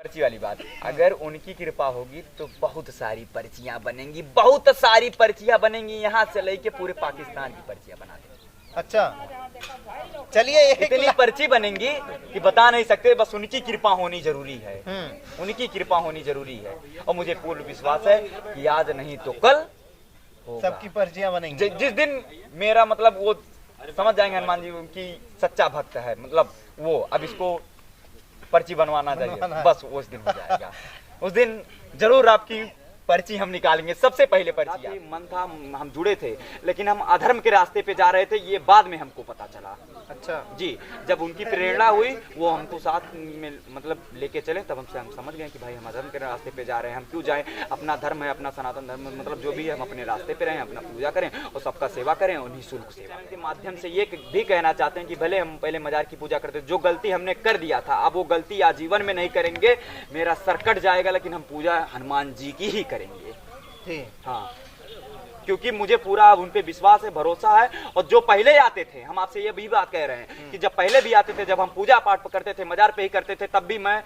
पर्ची वाली बात, अगर उनकी कृपा होगी तो बहुत सारी पर्चियां बनेंगी, बहुत सारी पर्चियां बनेंगी, यहाँ से लेके पूरे पाकिस्तान की पर्चियां बना देंगे। अच्छा चलिए, इतनी पर्ची बनेंगी कि बता नहीं सकते, बस उनकी कृपा होनी जरूरी है, उनकी कृपा होनी जरूरी है। और मुझे पूर्ण विश्वास है कि आज नहीं तो कल सबकी पर्चियां बनेंगी। जिस दिन मेरा मतलब वो समझ जाएंगे हनुमान जी उनकी सच्चा भक्त है, मतलब वो अब इसको पर्ची बनवाना चाहिए, बस उस दिन हो जाएगा। उस दिन जरूर आपकी पर्ची हम निकालेंगे, सबसे पहले पर्ची। मन था, हम जुड़े थे, लेकिन हम अधर्म के रास्ते पे जा रहे थे, ये बाद में हमको पता चला। अच्छा जी, जब उनकी प्रेरणा हुई, वो हमको साथ में मतलब लेके चले, तब हम समझ गए कि भाई हम अधर्म के रास्ते पे जा रहे हैं, हम क्यों जाएं, अपना धर्म है, अपना सनातन धर्म, मतलब जो भी है, हम अपने रास्ते पे रहें, अपना पूजा करें और सबका सेवा करें, उन्हीं शुल्क सेवा के माध्यम से ये भी कहना चाहते हैं कि भले हम पहले मजार की पूजा करते, जो गलती हमने कर दिया था, अब वो गलती आजीवन में नहीं करेंगे, मेरा सर कट जाएगा, लेकिन हम पूजा हनुमान जी की ही करेंगे। हाँ, क्योंकि मुझे पूरा उन पे विश्वास है, भरोसा है। और जो पहले आते थे, हम आपसे ये भी बात कह रहे हैं कि जब पहले भी आते थे, जब हम पूजा पाठ करते थे, मजार पे ही करते थे, तब भी मैं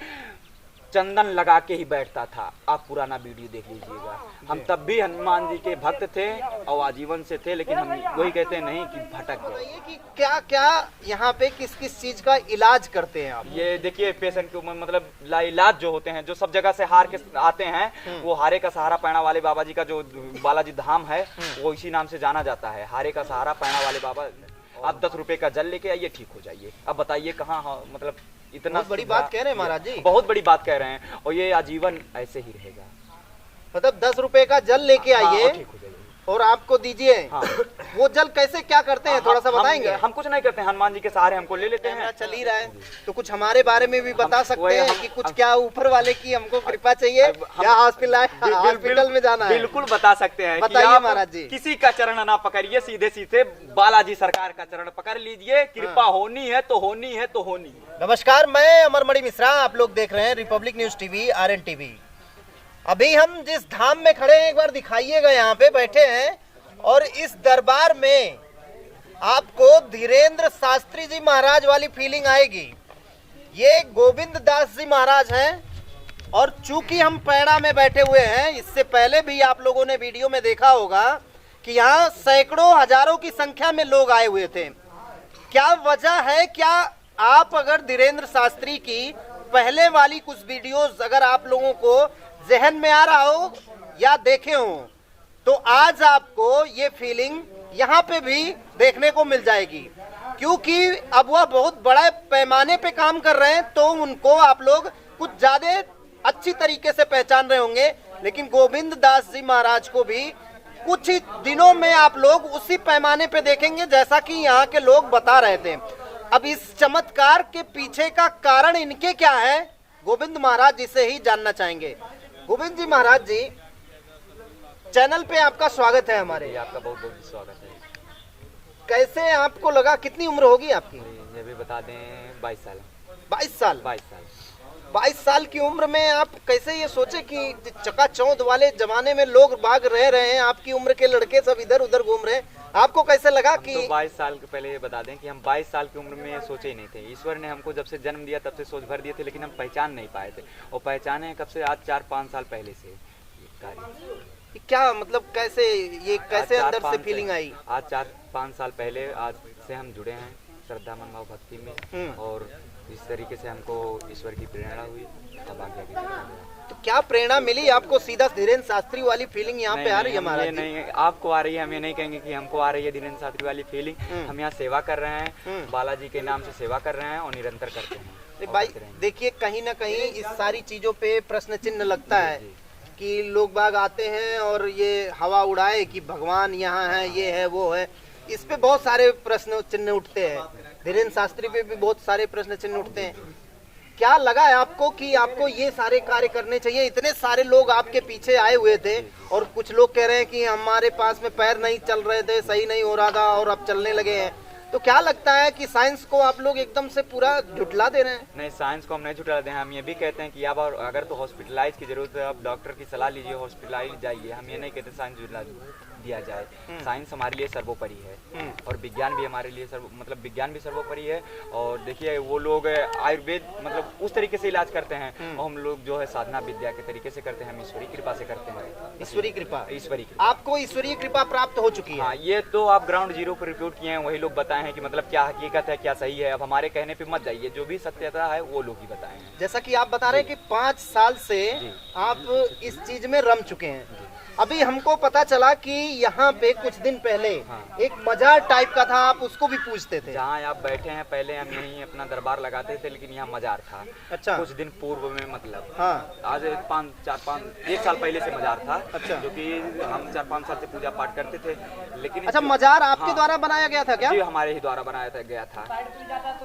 चंदन लगा के ही बैठता था। आप पुराना वीडियो देख लीजिएगा, हम तब भी हनुमान जी के भक्त थे और आजीवन से थे, लेकिन हम वही कहते हैं नहीं कि भटक गए। कि क्या क्या यहाँ पे किस किस चीज का इलाज करते हैं आप? ये देखिए, पेशेंट के मतलब लाइलाज जो होते हैं, जो सब जगह से हार के आते हैं, वो हारे का सहारा पैणा वाले बाबा जी का जो बालाजी धाम है, वो इसी नाम से जाना जाता है, हारे का सहारा पैणा वाले बाबा। आप 10 रुपए का जल लेके आइए, ठीक हो जाइए। अब बताइए कहाँ, मतलब इतना बड़ी बात कह रहे हैं महाराज जी, बहुत बड़ी बात कह रहे हैं, और ये आजीवन ऐसे ही रहेगा। मतलब 10 रुपए का जल लेके आइए, ठीक हो जाइए और आपको दीजिए। हाँ। वो जल कैसे क्या करते हैं, थोड़ा सा बताएंगे? हम कुछ नहीं करते हैं, हनुमान जी के सहारे हमको ले लेते हैं। चल ही रहा है तो कुछ हमारे बारे में भी बता सकते हैं कि कुछ क्या ऊपर वाले की हमको कृपा चाहिए या हॉस्पिटल में जाना है? बिल्कुल बता सकते हैं। बताइए महाराज जी। किसी का चरण ना पकड़िए, सीधे सीधे बालाजी सरकार का चरण पकड़ लीजिए, कृपा होनी है तो होनी है तो होनी है। नमस्कार, मैं अमरमणि मिश्रा, आप लोग देख रहे हैं Republic news TV, RN TV. अभी हम जिस धाम में खड़े हैं, एक बार दिखाइएगा, यहाँ पे बैठे हैं, और इस दरबार में आपको धीरेन्द्र शास्त्री जी महाराज वाली फीलिंग आएगी। ये गोविंद दास जी महाराज हैं, और चूंकि हम पैड़ा में बैठे हुए हैं, इससे पहले भी आप लोगों ने वीडियो में देखा होगा कि यहाँ सैकड़ों हजारों की संख्या में लोग आए हुए थे। क्या वजह है? क्या आप अगर धीरेन्द्र शास्त्री की पहले वाली कुछ वीडियोस अगर आप लोगों को जहन में आ रहा हो या देखे हो, तो आज आपको ये फीलिंग यहाँ पे भी देखने को मिल जाएगी, क्योंकि अब वह बहुत बड़े पैमाने पे काम कर रहे हैं, तो उनको आप लोग कुछ ज्यादा अच्छी तरीके से पहचान रहे होंगे। लेकिन गोविंद दास जी महाराज को भी कुछ ही दिनों में आप लोग उसी पैमाने पे देखेंगे जैसा कि यहाँ के लोग बता रहे थे। अब इस चमत्कार के पीछे का कारण इनके क्या है, गोविंद महाराज जी से ही जानना चाहेंगे। गोविंद जी महाराज जी, चैनल पे आपका स्वागत है हमारे। आपका बहुत बहुत स्वागत है। कैसे आपको लगा, कितनी उम्र होगी आपकी? ये भी बता दें, 22 साल। 22 साल? 22 साल। 22 साल की उम्र में आप कैसे ये सोचे कि चकाचौंध वाले जमाने में लोग बाग रह रहे हैं, आपकी उम्र के लड़के सब इधर उधर घूम रहे हैं, आपको कैसे लगा कि? तो 22 साल के पहले ये बता दें कि हम 22 साल की उम्र में सोचे ही नहीं थे। ईश्वर ने हमको जब से जन्म दिया तब से सोच भर दिए थे, लेकिन हम पहचान नहीं पाए थे, और पहचाने कब से, आज 4-5 साल पहले से कार्य। क्या मतलब कैसे, ये कैसे अंदर से फीलिंग आई? आज 4-5 साल पहले आज से हम जुड़े हैं श्रद्धा मन भाव भक्ति में, और इस तरीके से हमको ईश्वर की प्रेरणा हुई, तब आगे तो क्या प्रेरणा मिली आपको? सीधा धीरेन्द्र शास्त्री वाली फीलिंग यहाँ पे आ रही है हमारा? नहीं, आपको आ रही है, हम ये नहीं कहेंगे कि हमको आ रही है धीरेन्द्र शास्त्री वाली फीलिंग। हम यहाँ सेवा कर रहे हैं, बालाजी के नाम से सेवा कर रहे हैं और निरंतर करते हैं। भाई देखिए, कहीं ना कहीं इस सारी चीजों पे प्रश्न चिन्ह लगता है कि लोग बाग आते हैं और ये हवा उड़ाए कि भगवान यहाँ है, ये है, वो है, इस पे बहुत सारे प्रश्न चिन्ह उठते हैं। धीरेन्द्र शास्त्री पे भी बहुत सारे प्रश्न चिन्ह उठते हैं। क्या लगा है आपको कि आपको ये सारे कार्य करने चाहिए? इतने सारे लोग आपके पीछे आए हुए थे, और कुछ लोग कह रहे हैं कि हमारे पास में पैर नहीं चल रहे थे, सही नहीं हो रहा था, और अब चलने लगे हैं। तो क्या लगता है कि साइंस को आप लोग एकदम से पूरा झुठला दे रहे हैं? नहीं, साइंस को हम नहीं झुठला रहे हैं। हम ये भी कहते हैं कि अब अगर तो हॉस्पिटलाइज की जरूरत है, आप डॉक्टर की सलाह लीजिए, हॉस्पिटलाइज जाइए। हम ये नहीं कहते साइंस झुठला दिया जाए। साइंस हमारे लिए सर्वोपरि है और विज्ञान भी हमारे लिए विज्ञान भी सर्वोपरि है। और देखिए वो लोग आयुर्वेद मतलब उस तरीके से इलाज करते हैं और हम लोग जो है साधना विद्या के तरीके से करते हैं। हम ईश्वरीय कृपा से करते हैं। ईश्वरीय कृपा, ईश्वरीय कृपा। आपको ईश्वरीय कृपा प्राप्त हो चुकी है? हाँ, ये तो आप ग्राउंड जीरो पर रिपोर्ट किए हैं, वही लोग बताए हैं कि मतलब क्या हकीकत है, क्या सही है। अब हमारे कहने पे मत जाइए, जो भी सत्यता है वो लोग ही बताए हैं। जैसा कि आप बता रहे हैं कि 5 साल से आप इस चीज में रम चुके हैं। अभी हमको पता चला कि यहाँ पे कुछ दिन पहले एक मजार टाइप का था, आप उसको भी पूछते थे। जहाँ आप बैठे हैं, पहले हम यहीं अपना दरबार लगाते थे, लेकिन यहाँ मजार था। अच्छा। कुछ दिन पूर्व में मतलब हाँ। आज 1 साल पहले से मजार था। अच्छा। जो कि हम 4-5 साल से पूजा पाठ करते थे, लेकिन अच्छा, मजार आपके द्वारा बनाया गया था क्या? जी, हमारे ही द्वारा बनाया गया था।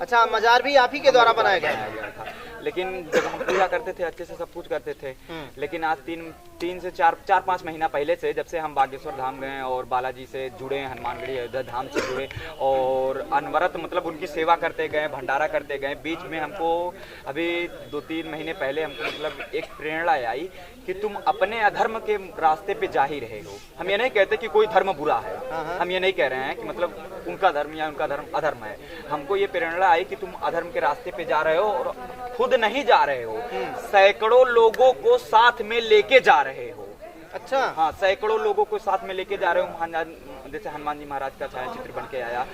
अच्छा, मजार भी आप ही के द्वारा बनाया गया था। लेकिन जब हम पूजा करते थे अच्छे से सब कुछ करते थे, लेकिन आज 3 से 4-5 महीना पहले से जब से हम बागेश्वर धाम गए और बालाजी से जुड़े, हनुमानगढ़ी अयोध्या धाम से जुड़े और अनवरत मतलब उनकी सेवा करते गए, भंडारा करते गए। बीच में हमको अभी 2-3 महीने पहले हमको मतलब एक प्रेरणा आई कि तुम अपने अधर्म के रास्ते पे जा ही रहे हो। हम ये नहीं कहते कि कोई धर्म बुरा है, हम ये नहीं कह रहे हैं कि मतलब उनका धर्म या उनका धर्म अधर्म है। हमको ये प्रेरणा आई कि तुम अधर्म के रास्ते पे जा रहे हो और खुद नहीं जा रहे हो, सैकड़ों लोगों को साथ में लेके जा रहे हो। अच्छा। हाँ, सैकड़ों लोगों को साथ में लेके जा रहे हो। जैसे हनुमान जी महाराज का छायाचित्र बन के आया,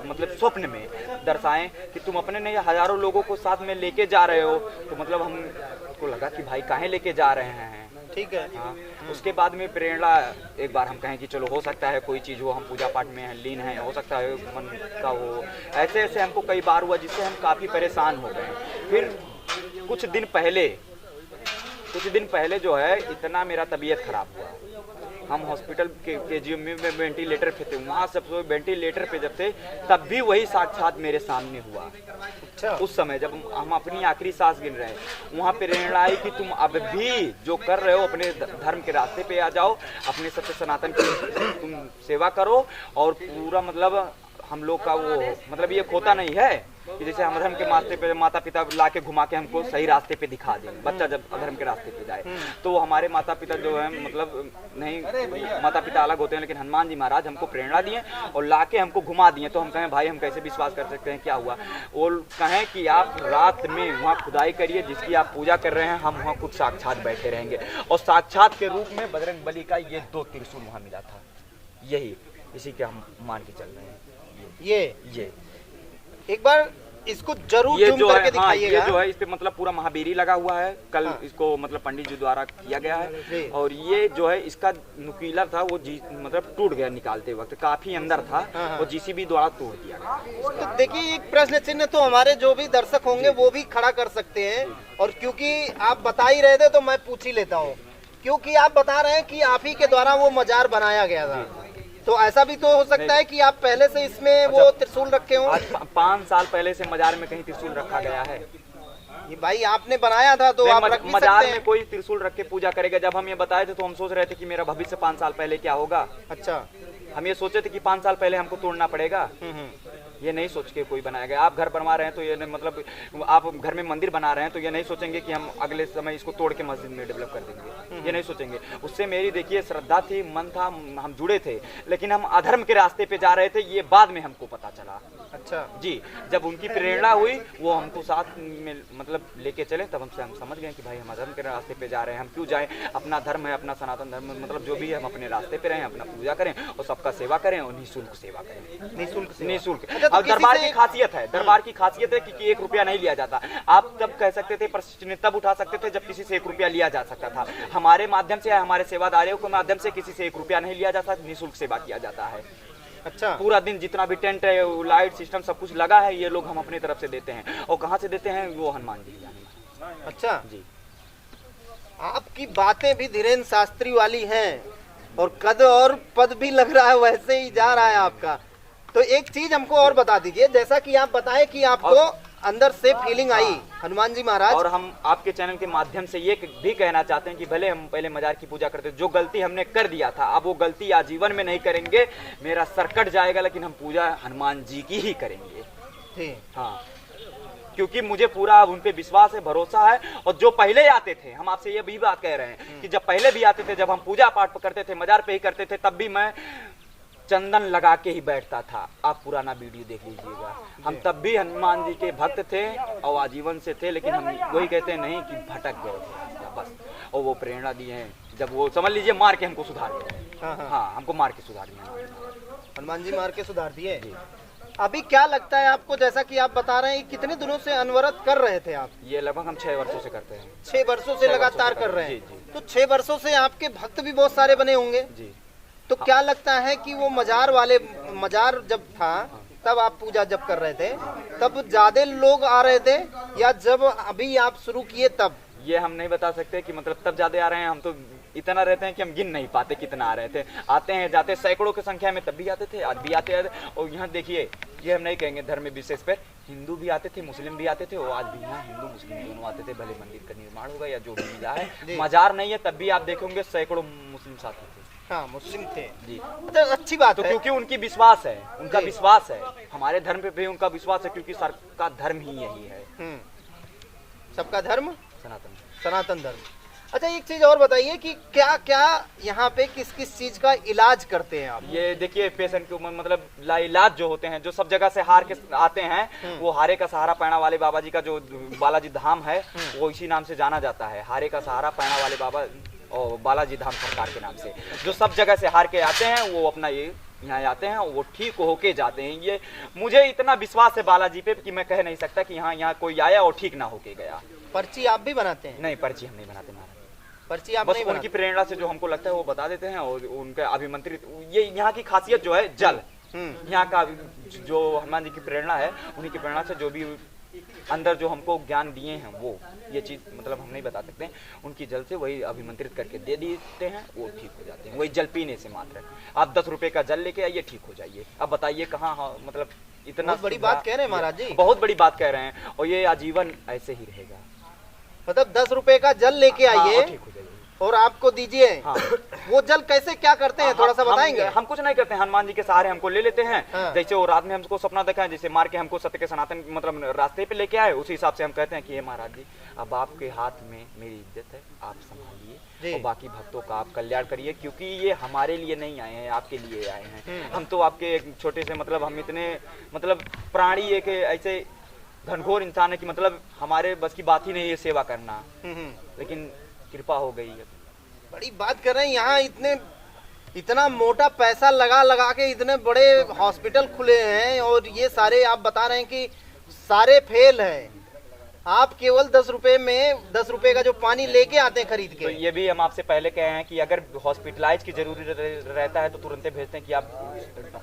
मतलब स्वप्न में दर्शाएं कि तुम अपने नहीं हजारों लोगों को साथ में लेके जा रहे हो। तो मतलब हमको लगा कि भाई काहे लेके जा रहे हैं। ठीक है। हाँ, उसके बाद में प्रेरणा एक बार हम कहें कि चलो हो सकता है कोई चीज़ हो, हम पूजा पाठ में लीन हैं, हो सकता है मन का हो। ऐसे ऐसे हमको कई बार हुआ जिससे हम काफ़ी परेशान हो गए। फिर कुछ दिन पहले जो है इतना मेरा तबीयत खराब हुआ। हम हॉस्पिटल के केजीएम में वेंटिलेटर पे थे, वहाँ सब वेंटिलेटर पे जब थे तब भी वही साक्षात मेरे सामने हुआ। अच्छा। उस समय जब हम अपनी आखिरी सांस गिन रहे हैं, वहाँ पे प्रेरणा आई कि तुम अब भी जो कर रहे हो अपने धर्म के रास्ते पे आ जाओ, अपने सत्य सनातन की तुम सेवा करो। और पूरा मतलब हम लोग का वो मतलब ये खोता नहीं है कि जैसे हम अधर्म के रास्ते पे माता पिता ला के घुमा के हमको सही रास्ते पे दिखा दें। बच्चा जब अधर्म के रास्ते पे जाए तो हमारे माता पिता जो है मतलब नहीं, माता पिता अलग होते हैं, लेकिन हनुमान जी महाराज हमको प्रेरणा दिए और ला के हमको घुमा दिए। तो हम कहें भाई हम कैसे विश्वास कर सकते हैं क्या हुआ। वो कहें कि आप रात में वहाँ खुदाई करिए, जिसकी आप पूजा कर रहे हैं, हम वहाँ कुछ साक्षात बैठे रहेंगे। और साक्षात के रूप में बजरंग बली का ये 2 त्रिशूल वहाँ मिला था। यही इसी के हम मान के चल रहे हैं। ये एक बार इसको जरूर ये जूम जो करके है, हाँ, दिखाइएगा। ये जो है इस पे मतलब पूरा महावीरी लगा हुआ है। कल इसको मतलब पंडित जी द्वारा किया गया है। और ये जो है इसका नुकीला था वो मतलब टूट गया निकालते वक्त, काफी अंदर था। वो जीसीबी द्वारा तोड़ दिया गया। तो देखिए एक प्रश्न चिन्ह तो हमारे जो भी दर्शक होंगे वो भी खड़ा कर सकते हैं। और क्योंकि आप बता ही रहे थे तो मैं पूछ ही लेता हूँ, क्योंकि आप बता रहे हैं कि आप ही के द्वारा वो मजार बनाया गया था। तो ऐसा भी तो हो सकता है कि आप पहले से इसमें वो त्रिशूल रखे हो। आज 5 साल पहले से मजार में कहीं त्रिशूल रखा गया है? ये भाई आपने बनाया था तो आप रख भी मजार सकते हैं। में कोई त्रिशूल रख के पूजा करेगा? जब हम ये बताए थे तो हम सोच रहे थे कि मेरा भविष्य 5 साल पहले क्या होगा। अच्छा। हम ये सोचे थे कि 5 साल पहले हमको तोड़ना पड़ेगा। ये नहीं सोच के कोई बनाया गया। आप घर बनवा रहे हैं तो ये मतलब आप घर में मंदिर बना रहे हैं तो ये नहीं सोचेंगे कि हम अगले समय इसको तोड़ के मस्जिद में डेवलप कर देंगे। ये नहीं सोचेंगे। उससे मेरी देखिए श्रद्धा थी, मन था, हम जुड़े थे, लेकिन हम अधर्म के रास्ते पे जा रहे थे, ये बाद में हमको पता चला। अच्छा जी, जब उनकी प्रेरणा हुई वो हमको साथ में मतलब लेके चले, तब हम समझ गए कि भाई हम अधर्म के रास्ते पे जा रहे हैं, हम क्यों जाएं। अपना धर्म है, अपना सनातन धर्म मतलब जो भी है, हम अपने रास्ते पे रहें, अपना पूजा करें और सबका सेवा करें और निःशुल्क सेवा करें। निःशुल्क। अब दरबार की खासियत है, दरबार की खासियत है कि 1 रुपया नहीं लिया जाता। आप तब कह सकते थे, प्रश्न तब उठा सकते थे जब किसी से 1 रुपया लिया जा सकता था। हमारे माध्यम से, हमारे सेवादारियों के माध्यम से किसी से 1 रुपया नहीं लिया जाता, निःशुल्क सेवा किया जाता है। अच्छा। पूरा दिन जितना भी टेंट है, लाइट सिस्टम सब कुछ लगा है, ये लोग हम अपनी तरफ से देते हैं। और कहाँ से देते हैं? वो हनुमान जी जाने। अच्छा जी, आपकी बातें भी धीरेन्द्र शास्त्री वाली हैं और कद और पद भी लग रहा है वैसे ही जा रहा है आपका। तो एक चीज हमको और बता दीजिए, जैसा कि आप बताएं कि आपको अंदर से फीलिंग आई हनुमान जी महाराज। और हम आपके चैनल के माध्यम से ये भी कहना चाहते हैं कि भले हम पहले मजार की पूजा करते, जो गलती हमने कर दिया था अब वो गलती आजीवन में नहीं करेंगे। मेरा सर कट जाएगा लेकिन हम पूजा हनुमान जी की ही करेंगे। हाँ, क्योंकि मुझे पूरा उन पे विश्वास है, भरोसा है। और जो पहले आते थे, हम आपसे ये भी बात कह रहे हैं कि जब पहले भी आते थे, जब हम पूजा पाठ करते थे, मजार पे ही करते थे, तब भी मैं चंदन लगा के ही बैठता था। आप पुराना वीडियो देख लीजिएगा। हम तब भी हनुमान जी के भक्त थे और आजीवन से थे, लेकिन हम वही कहते नहीं कि भटक गए थे बस। और वो प्रेरणा दिए हैं, जब वो समझ लीजिए मार के हमको सुधार दिया। हाँ, हमको मार के सुधार दिया, हनुमान जी मार के सुधार दिए। अभी क्या लगता है आपको, जैसा कि आप बता रहे हैं, कितने दिनों से अनवरत कर रहे थे आप? ये लगभग हम 6 वर्षों से करते हैं। 6 वर्षों से लगातार कर रहे हैं। जी। तो 6 वर्षों से आपके भक्त भी बहुत सारे बने होंगे जी। तो क्या लगता है कि वो मजार जब था तब आप पूजा जब कर रहे थे तब ज्यादा लोग आ रहे थे, या जब अभी आप शुरू किए तब? ये हम नहीं बता सकते कि मतलब तब ज्यादा आ रहे हैं। हम तो इतना रहते हैं कि हम गिन नहीं पाते कितना आ रहे थे। आते हैं जाते सैकड़ों की संख्या में, तब भी आते थे, आज भी आते हैं। और यहाँ देखिए, ये हम नहीं कहेंगे धर्म विशेष पर, हिंदू भी आते थे, मुस्लिम भी आते थे। और आज भी यहाँ हिंदू मुस्लिम दोनों आते थे, भले मंदिर का निर्माण होगा या जो भी मिला है। मजार नहीं है तब भी आप देखेंगे सैकड़ों मुस्लिम साथी थे। हाँ, मुस्लिम थे जी। तो अच्छी बात तो है, क्योंकि उनकी विश्वास है, उनका विश्वास है, हमारे धर्म पे भी उनका विश्वास है, क्योंकि सबका धर्म ही यही है। सबका धर्म सनातन धर्म। अच्छा, एक चीज और बताइए कि क्या क्या यहाँ पे किस किस चीज का इलाज करते हैं आप? ये देखिए, पेशेंट के मतलब लाइलाज जो होते हैं, जो सब जगह से हार के आते हैं, वो हारे का सहारा पैणा वाले बाबा जी का जो बालाजी धाम है, वो इसी नाम से जाना जाता है, हारे का सहारा पैणा वाले बाबा और बालाजी धाम सरकार के नाम से। जो सब जगह से हार के आते हैं वो अपना ये यहाँ आते हैं, वो ठीक होके जाते हैं। ये मुझे इतना विश्वास है बालाजी पे कि मैं कह नहीं सकता कि यहाँ कोई आया और ठीक ना होके गया। पर्ची आप भी बनाते हैं? नहीं, पर्ची हम नहीं बनाते महाराज। पर्ची आप बस नहीं उनकी प्रेरणा से जो हमको लगता है वो बता देते हैं। और उनके अभिमंत्रित, ये यहाँ की खासियत जो है जल, यहाँ का जो हनुमान जी की प्रेरणा है, उन्हीं की प्रेरणा से जो भी अंदर जो हमको ज्ञान दिए हैं, वो ये चीज मतलब हम नहीं बता सकते। उनकी जल से वही अभिमंत्रित करके दे देते हैं, वो ठीक हो जाते हैं। वही जल पीने से मात्र। आप 10 रुपए का जल लेके आइए, ठीक हो जाइए। अब बताइए कहाँ, मतलब इतना बहुत बड़ी बात कह रहे हैं महाराज जी, बहुत बड़ी बात कह रहे हैं। और ये आजीवन ऐसे ही रहेगा। मतलब 10 रुपए का जल लेके आइए, ठीक हो जाइए और आपको दीजिए। हाँ। वो जल कैसे क्या करते हैं, थोड़ा सा बताएंगे? हम कुछ नहीं करते हैं, हनुमान जी के सहारे हमको ले लेते हैं। हाँ। जैसे वो रात में हमको सपना देखा है, जैसे मार के हमको सत्य के सनातन मतलब रास्ते पे लेके आए, उसी हिसाब से हम कहते हैं कि ये महाराज जी, अब आपके हाथ में मेरी इज्जत है, आप संभालिए और बाकी भक्तों का आप कल्याण करिए, क्योंकि ये हमारे लिए नहीं आए हैं, आपके लिए आए हैं। हम तो आपके एक छोटे से मतलब हम इतने मतलब प्राणी एक ऐसे घनघोर इंसान है कि मतलब हमारे बस की बात ही नहीं है सेवा करना, लेकिन कृपा हो गई है। बड़ी बात कर रहे हैं, यहाँ इतना मोटा पैसा लगा के इतने बड़े हॉस्पिटल खुले हैं, और ये सारे आप बता रहे हैं कि सारे फेल हैं। आप केवल 10 रुपए में 10 रुपए का जो पानी लेके आते हैं खरीद के। तो ये भी हम आपसे पहले कहे हैं कि अगर हॉस्पिटलाइज की जरूरी रहता है तो तुरंत भेजते हैं कि आप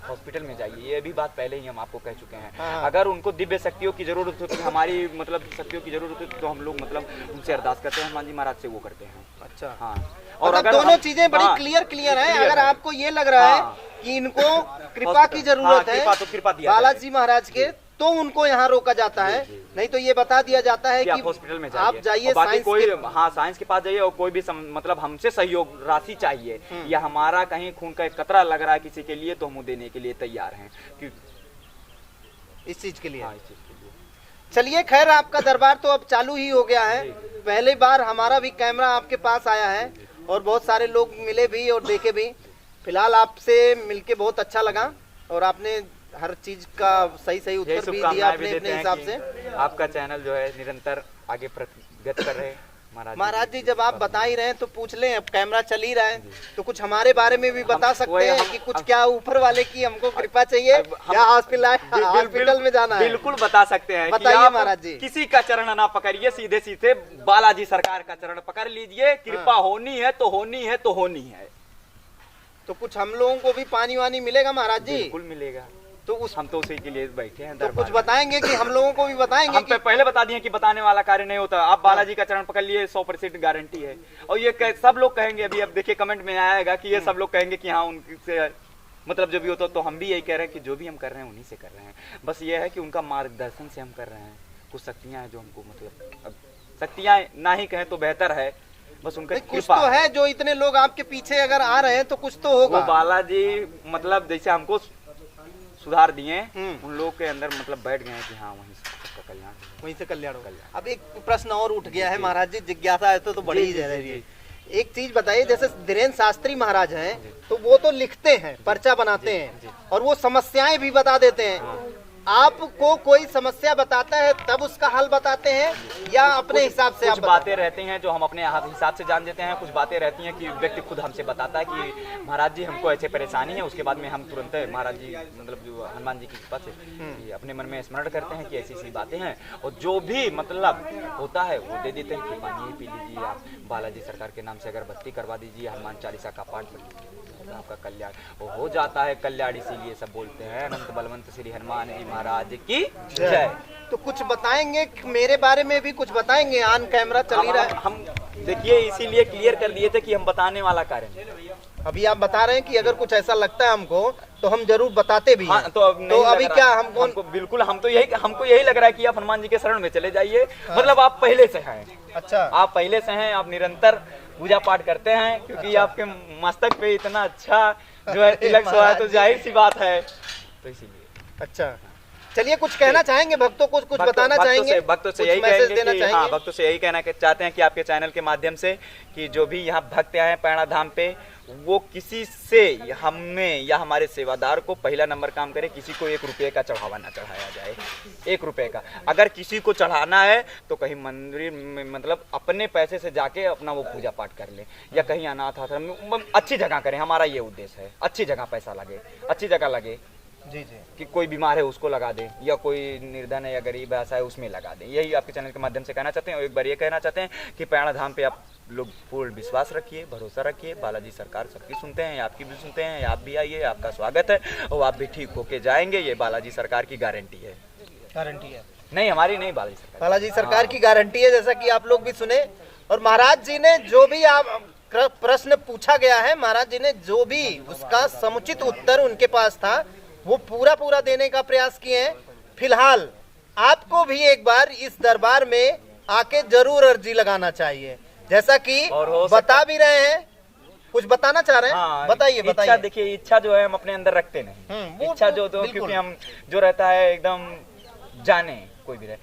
हॉस्पिटल में जाइए। ये भी बात पहले ही हम आपको कह चुके हैं। हाँ। अगर उनको दिव्य शक्तियों की जरूरत होती है, हमारी मतलब शक्तियों की जरूरत होती है, तो हम लोग मतलब उनसे अरदास करते हैं, हनुमान जी महाराज से वो करते हैं। अच्छा, हाँ। और अगर दोनों चीजें बड़ी क्लियर है। अगर आपको ये लग रहा है कि इनको कृपा की जरूरत है बालाजी महाराज के, तो उनको यहाँ रोका जाता है। नहीं तो ये बता दिया जाता है कि हॉस्पिटल में आप जाइए, साइंस के पास जाइए, और कोई भी मतलब हमसे सहयोग राशि चाहिए या हमारा कहीं खून का एक कतरा लग रहा है किसी के लिए, तो हम देने के लिए तैयार हैं। इस चीज के लिए। हाँ, इस चीज के लिए। चलिए, खैर आपका दरबार तो अब चालू ही हो गया है। पहली बार हमारा भी कैमरा आपके पास आया है और बहुत सारे लोग मिले भी और देखे भी। फिलहाल आपसे मिलके बहुत अच्छा लगा, और आपने हर चीज का सही उत्तर भी दिया अपने हिसाब से। आपका चैनल जो है निरंतर आगे प्रगति कर रहे हैं महाराज जी। जब आप बता ही रहे हैं तो पूछ लें, अब कैमरा चल ही रहा है तो कुछ हमारे बारे में भी बता सकते हैं कि कुछ क्या ऊपर वाले की हमको कृपा चाहिए या हॉस्पिटल में जाना है? बिल्कुल बता सकते हैं। बताइए महाराज जी। किसी का चरण ना पकड़िए, सीधे सीधे बालाजी सरकार का चरण पकड़ लीजिए। कृपा होनी है तो होनी है तो होनी है। तो कुछ हम लोगों को भी पानी वानी मिलेगा महाराज जी? बिल्कुल मिलेगा। तो हम तो उसी के लिए बैठे हैं। तो कुछ बताएंगे कि हम लोगों को भी बताएंगे? हम पहले बता दिए कि बताने वाला कार्य नहीं होता। आप बालाजी का चरण पकड़ लिए, 100% गारंटी है। और ये सब लोग कहेंगे, अभी अब देखिए कमेंट में आएगा कि ये सब लोग कहेंगे कि हाँ उनसे मतलब जो भी होता, तो हम भी यही कह रहे हैं कि जो भी हम कर रहे हैं उन्हीं से कर रहे हैं। बस ये है कि उनका मार्गदर्शन से हम कर रहे हैं, कुछ शक्तियां हैं जो हमको मतलब, अब शक्तियां ना ही कहें तो बेहतर है, बस उनका कुछ तो है जो इतने लोग आपके पीछे अगर आ रहे हैं तो कुछ तो होगा। वो बालाजी मतलब जैसे हमको सुधार दिए, उन लोगों के अंदर मतलब बैठ गए हैं कि हाँ वहीं से कल्याण, वहीं से कल्याण होगा। अब एक प्रश्न और उठ गया है महाराज जी, जिज्ञासा है तो बड़ी ही रही है। एक चीज बताइए, जैसे धीरेन्द्र शास्त्री महाराज हैं तो वो तो लिखते हैं, पर्चा बनाते हैं और वो समस्याएं भी बता देते हैं। आपको कोई समस्या बताता है तब उसका हल बताते हैं या अपने हिसाब से? कुछ बातें रहती हैं जो हम अपने हिसाब से जान देते हैं, कुछ बातें रहती हैं कि व्यक्ति खुद हमसे बताता है कि महाराज जी हमको ऐसे परेशानी है, उसके बाद में हम तुरंत महाराज जी मतलब जो हनुमान जी की कृपा से कि अपने मन में स्मरण करते हैं कि ऐसी ऐसी बातें हैं, और जो भी मतलब होता है वो दे देते हैं कि पानी पी लीजिए, आप बालाजी सरकार के नाम से अगरबत्ती करवा दीजिए, हनुमान चालीसा का पाठ कर लीजिए, आपका कल्याण वो हो जाता है। कल्याण इसीलिए सब बोलते हैं, अनंत बलवंत श्री हनुमान जी महाराज की जय। तो कुछ बताएंगे मेरे बारे में भी, कुछ बताएंगे? ऑन कैमरा चल ही रहा है। हम देखिए इसीलिए क्लियर कर दिए थे कि हम बताने वाला कार्य, अभी आप बता रहे हैं कि अगर कुछ ऐसा लगता है हमको तो हम जरूर बताते भी हैं। हाँ, तो अभी क्या हमको बिल्कुल हमको यही लग रहा है कि आप हनुमान जी के शरण में चले जाइए। मतलब आप पहले से हैं, अच्छा आप पहले से हैं, आप निरंतर पूजा पाठ करते हैं, क्योंकि आपके मस्तक पे इतना अच्छा जो है तिलक सोहा है, तो जाहिर सी बात है, तो इसीलिए। अच्छा चलिए, कुछ कहना चाहेंगे भक्तों को, कुछ बताना चाहेंगे? भक्तों से यही कहेंगे कि हाँ, भक्तों से यही कहना चाहते हैं कि आपके चैनल के माध्यम से कि जो भी यहाँ भक्त आए हैं पैणा धाम पे, वो किसी से हमें या हमारे सेवादार को पहला नंबर काम करे, किसी को 1 रुपये का चढ़ावा ना चढ़ाया जाए। 1 रुपये का अगर किसी को चढ़ाना है तो कहीं मंदिर में मतलब अपने पैसे से जाके अपना वो पूजा पाठ कर ले, या कहीं अनाथ आश्रम में अच्छी जगह करें। हमारा ये उद्देश्य है, अच्छी जगह पैसा लगे, अच्छी जगह लगे जी जी, कि कोई बीमार है उसको लगा दे, या कोई निर्धन है या गरीब ऐसा है उसमें लगा दे। यही आपके चैनल के माध्यम से कहना चाहते हैं। और एक बार ये कहना चाहते हैं कि पैणा धाम पे आप लोग पूर्ण विश्वास रखिए, भरोसा रखिए। बालाजी सरकार सबकी सुनते हैं, आपकी भी सुनते हैं। आप भी आइए, आपका स्वागत है और आप भी ठीक होके जाएंगे, ये बालाजी सरकार की गारंटी है। गारंटी है? नहीं, हमारी नहीं, बालाजी सरकार की गारंटी है, जैसा कि आप लोग भी सुने। और महाराज जी ने जो भी आप प्रश्न पूछा गया है, महाराज जी ने जो भी उसका समुचित उत्तर उनके पास था वो पूरा देने का प्रयास किए हैं। फिलहाल आपको भी एक बार इस दरबार में आके जरूर अर्जी लगाना चाहिए, जैसा कि बता भी रहे हैं। कुछ बताना चाह रहे हैं? हाँ, बताइए बताइए। देखिए, इच्छा जो है हम अपने अंदर रखते नहीं। इच्छा जो तो क्योंकि हम जो रहता है एकदम जाने कोई भी रहे,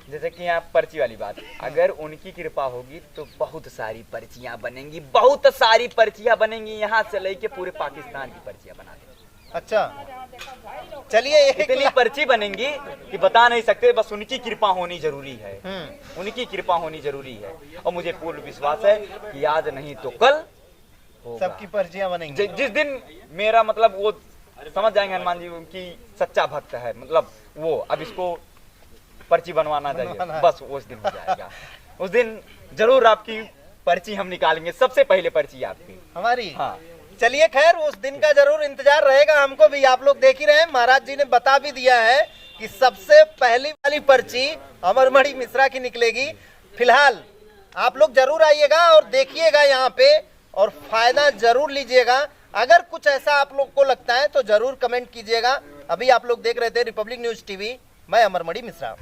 जैसे कि यहाँ पर्ची वाली बात, अगर उनकी कृपा होगी तो बहुत सारी पर्चियां बनेंगी, बहुत सारी पर्चियां बनेंगी, यहाँ से लेके पूरे पाकिस्तान की पर्चियां बना देंगे। अच्छा चलिए, इतनी पर्ची बनेंगी कि बता नहीं सकते, बस उनकी कृपा होनी जरूरी है, उनकी कृपा होनी जरूरी है। और मुझे पूर्ण विश्वास है कि आज नहीं तो कल सबकी पर्चियां बनेंगी। जिस दिन मेरा मतलब वो समझ जाएंगे हनुमान जी उनकी सच्चा भक्त है, मतलब वो अब इसको पर्ची बनवाना चाहिए, बस उस दिन हो जाएगा। उस दिन जरूर आपकी पर्ची हम निकालेंगे, सबसे पहले पर्ची आपकी हमारी। हाँ चलिए, खैर उस दिन का जरूर इंतजार रहेगा हमको भी। आप लोग देख ही रहे हैं, महाराज जी ने बता भी दिया है कि सबसे पहली वाली पर्ची अमरमणि मिश्रा की निकलेगी। फिलहाल आप लोग जरूर आइएगा और देखिएगा यहाँ पे, और फायदा जरूर लीजिएगा। अगर कुछ ऐसा आप लोग को लगता है तो जरूर कमेंट कीजिएगा। अभी आप लोग देख रहे थे रिपब्लिक न्यूज टीवी, मैं अमरमणि मिश्रा।